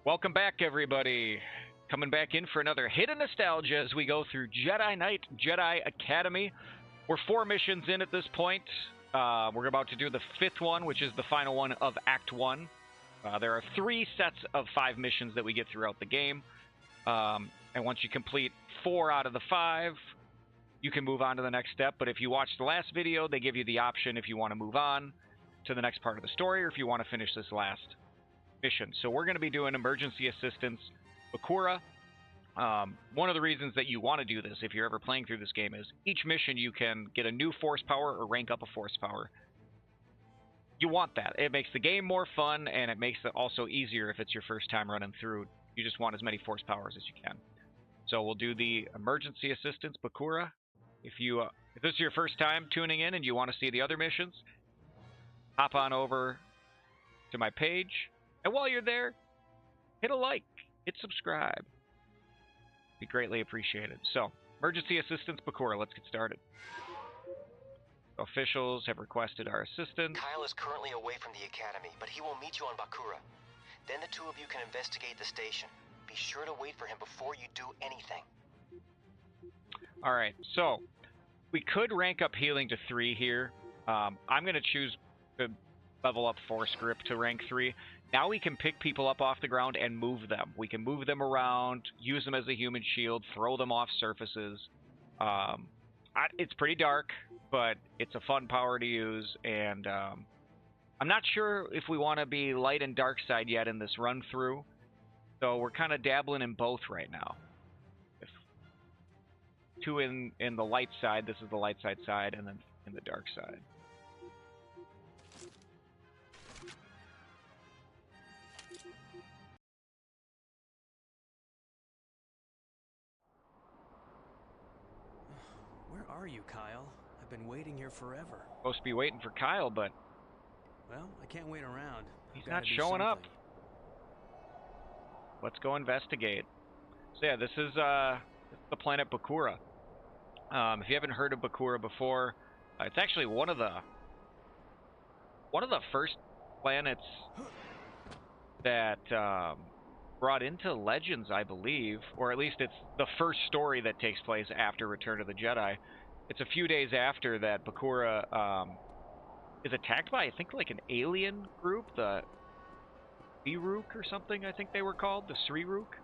Welcome back, everybody. Coming back in for another hit of nostalgia as we go through Jedi Knight, Jedi Academy. We're 4 missions in at this point. We're about to do the 5th one, which is the final one of Act 1. There are 3 sets of 5 missions that we get throughout the game. And once you complete 4 out of the 5, you can move on to the next step. But if you watched the last video, they give you the option if you want to move on to the next part of the story or if you want to finish this last mission. So we're going to be doing emergency assistance Bakura. One of the reasons that you want to do this if you're ever playing through this game is each mission you can get a new force power or rank up a force power. You want that. It makes the game more fun, and it makes it also easier if it's your first time running through. You just want as many force powers as you can. So we'll do the emergency assistance Bakura. If this is your first time tuning in and you want to see the other missions, hop on over to my page. And while you're there, hit a like, hit subscribe. Be greatly appreciated. So, emergency assistance Bakura, let's get started. Officials have requested our assistance. Kyle is currently away from the academy, but he will meet you on Bakura. Then the two of you can investigate the station. Be sure to wait for him before you do anything. Alright, so we could rank up healing to 3 here. I'm going to choose to level up Force Grip to rank 3. Now we can pick people up off the ground and move them. We can move them around, use them as a human shield, throw them off surfaces. It's pretty dark, but it's a fun power to use, and I'm not sure if we want to be light and dark side yet in this run through, so we're kind of dabbling in both right now. If 2 in the light side, this is the light side, and then in the dark side. Where are you, Kyle? I've been waiting here forever. Supposed to be waiting for Kyle, but well, I can't wait around. He's not showing up. Let's go investigate. So yeah, this is the planet Bakura. If you haven't heard of Bakura before, it's actually one of the first planets that brought into Legends, I believe, or at least it's the first story that takes place after Return of the Jedi. It's a few days after that Bakura is attacked by, I think, like an alien group, the Sri-Rook or something, I think they were called, the Sri-Rook.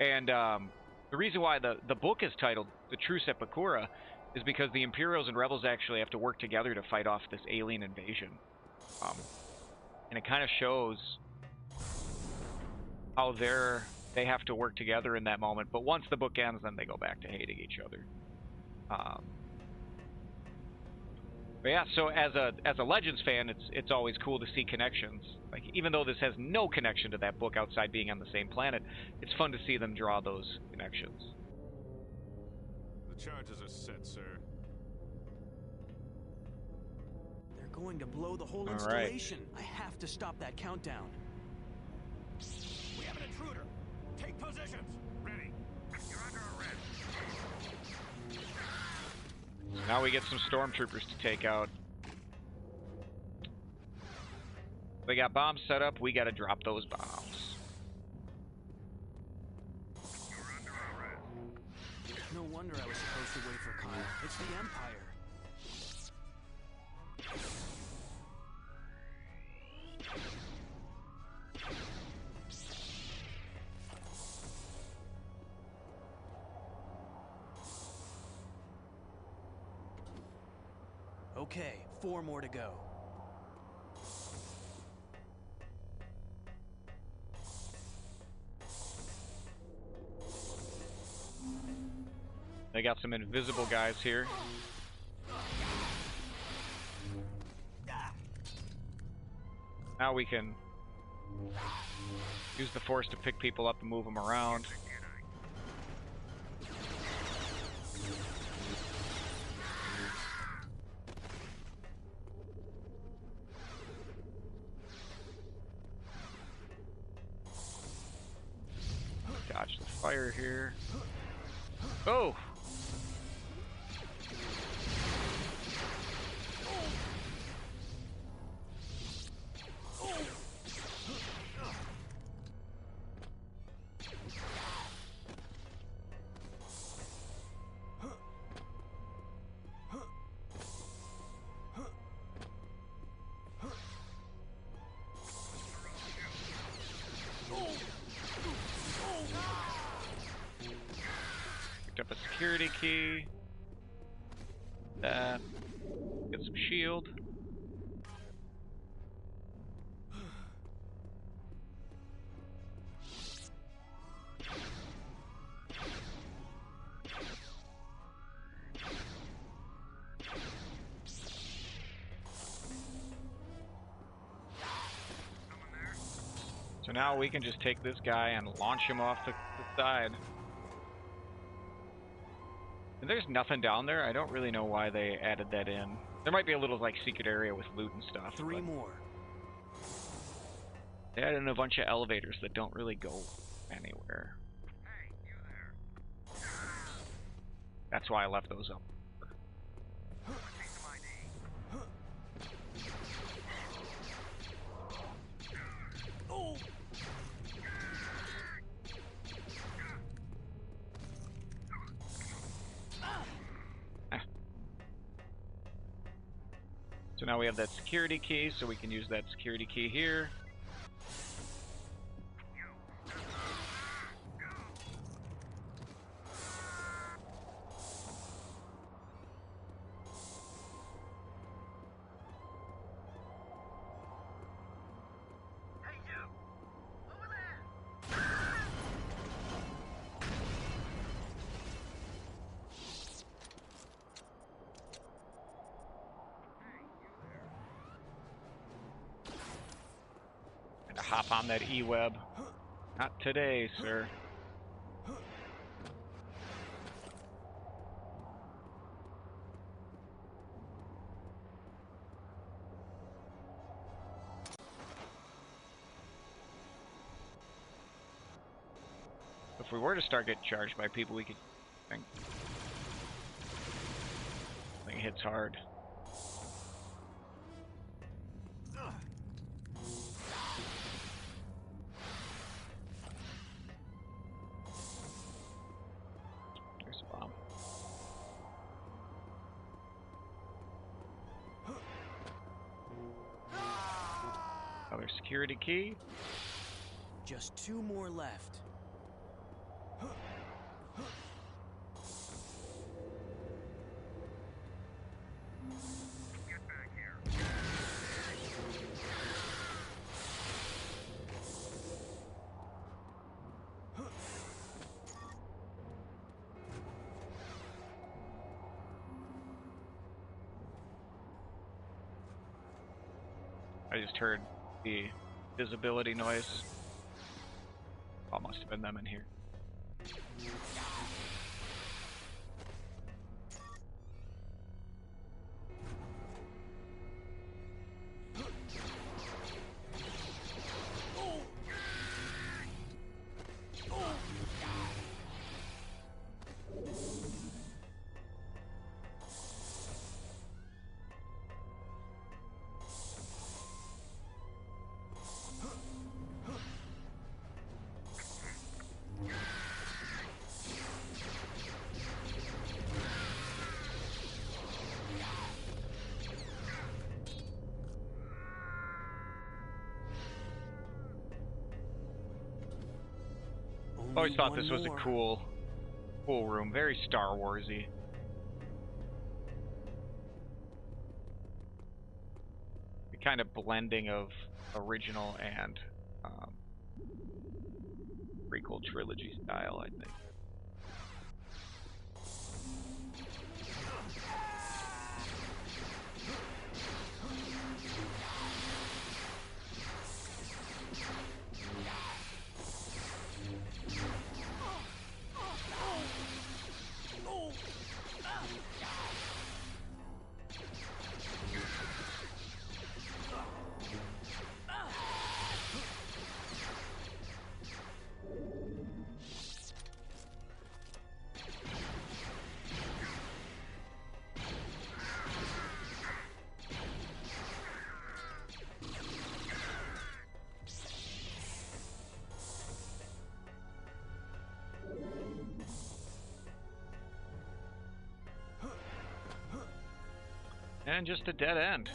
And the reason why the book is titled The Truce at Bakura is because the Imperials and Rebels actually have to work together to fight off this alien invasion. And it kind of shows how they have to work together in that moment. But once the book ends, then they go back to hating each other. But yeah, so as a Legends fan, it's always cool to see connections. Like, even though this has no connection to that book outside being on the same planet, it's fun to see them draw those connections. The charges are set, sir. They're going to blow the whole installation. I have to stop that countdown. We have an intruder. Take positions. Ready. You're under arrest. Now we get some stormtroopers to take out. They got bombs set up. We got to drop those bombs. You're under arrest. No wonder I was supposed to wait for Kyle. It's the Empire. Okay, 4 more to go. They got some invisible guys here. Now we can use the Force to pick people up and move them around. Dodge the fire here. Oh! security key. That. Get some shield. So now we can just take this guy and launch him off the side. And there's nothing down there. I don't really know why they added that in. There might be a little like secret area with loot and stuff. Three more. They added in a bunch of elevators that don't really go anywhere. Hey, you there. That's why I left those up. Take some ID. Oh! So now we have that security key, so we can use that security key here. Hey, you. Over there. And to hop on that E-web. Not today, sir. If we were to start getting charged by people, we could think thing hits hard. There's a bomb. Another security key. Just two more left. Get back here. I just heard the visibility noise. Oh, must have been them in here. Always Only thought one this was more. a cool room, very Star Warsy. The kind of blending of original and prequel trilogy style, I think. And just a dead end.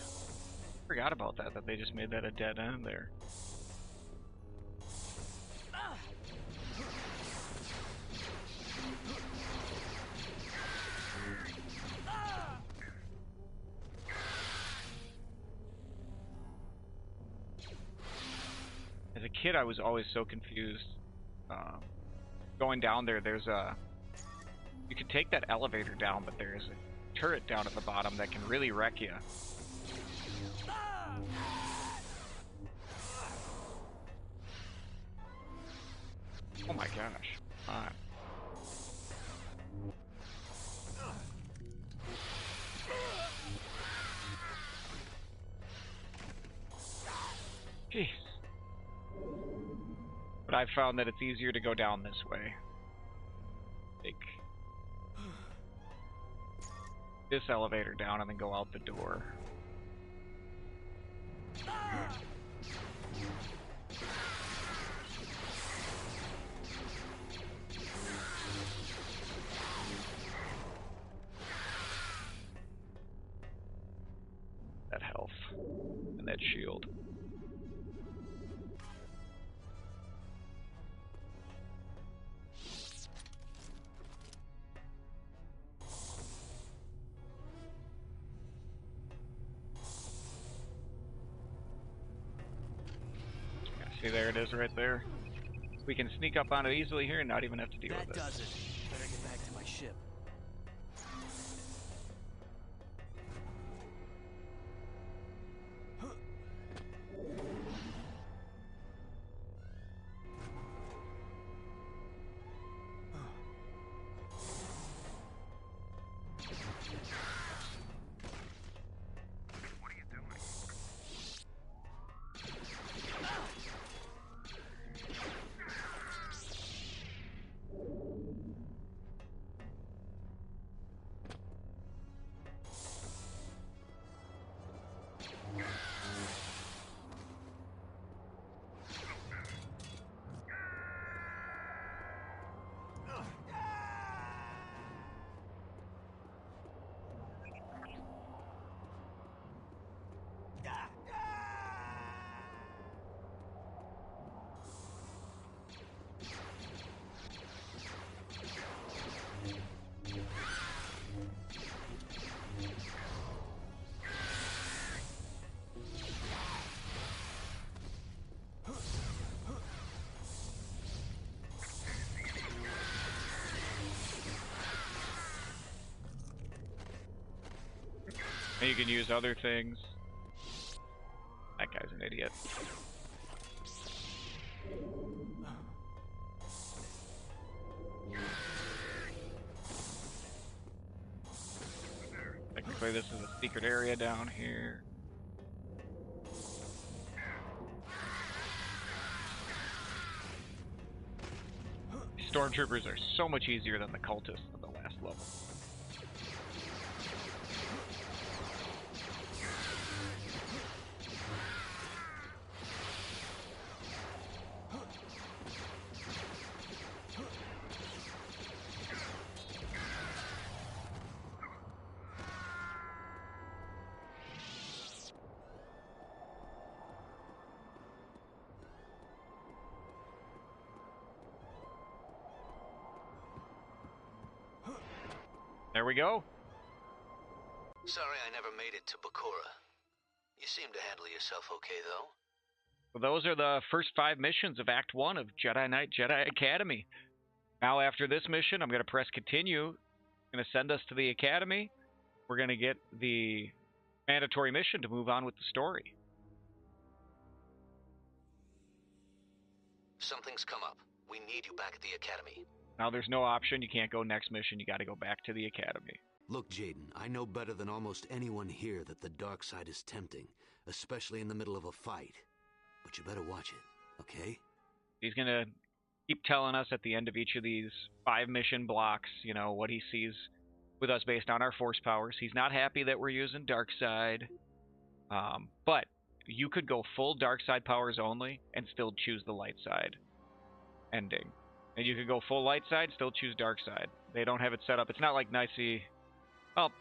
Forgot about that they just made that a dead end there. As a kid, I was always so confused. Going down there, there's a... You can take that elevator down, but there's a turret down at the bottom that can really wreck you. Oh my gosh. Come on. Jeez. But I've found that it's easier to go down this way. Take this elevator down and then go out the door. That health and that shield. See, there it is right there. We can sneak up on it easily here and not even have to deal with it. That does it. Better get back to my ship. And you can use other things. That guy's an idiot. Technically, this is a secret area down here. Stormtroopers are so much easier than the cultists at the last level. There we go. Sorry I never made it to Bakura. You seem to handle yourself okay, though. Well, those are the first 5 missions of Act 1 of Jedi Knight Jedi Academy. Now after this mission, I'm going to press continue. It's going to send us to the Academy. We're going to get the mandatory mission to move on with the story. Something's come up. We need you back at the Academy. Now there's no option. You can't go next mission. You got to go back to the Academy. Look, Jaden, I know better than almost anyone here that the dark side is tempting, especially in the middle of a fight. But you better watch it, okay? He's going to keep telling us at the end of each of these 5 mission blocks, you know, what he sees with us based on our force powers. He's not happy that we're using dark side. But you could go full dark side powers only and still choose the light side ending. And you could go full light side, still choose dark side. They don't have it set up. It's not like Nicey... Well,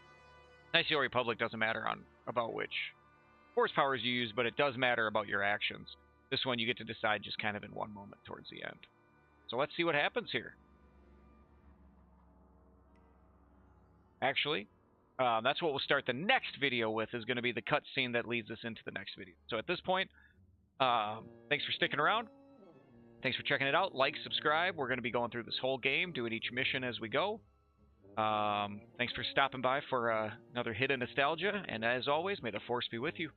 Nicey or Republic doesn't matter about which force powers you use, but it does matter about your actions. This one you get to decide just kind of in one moment towards the end. So let's see what happens here. Actually, that's what we'll start the next video with, is going to be the cutscene that leads us into the next video. So at this point, Thanks for sticking around. Thanks for checking it out. Like, subscribe. We're going to be going through this whole game, doing each mission as we go. Thanks for stopping by for another hit of nostalgia. And as always, may the Force be with you.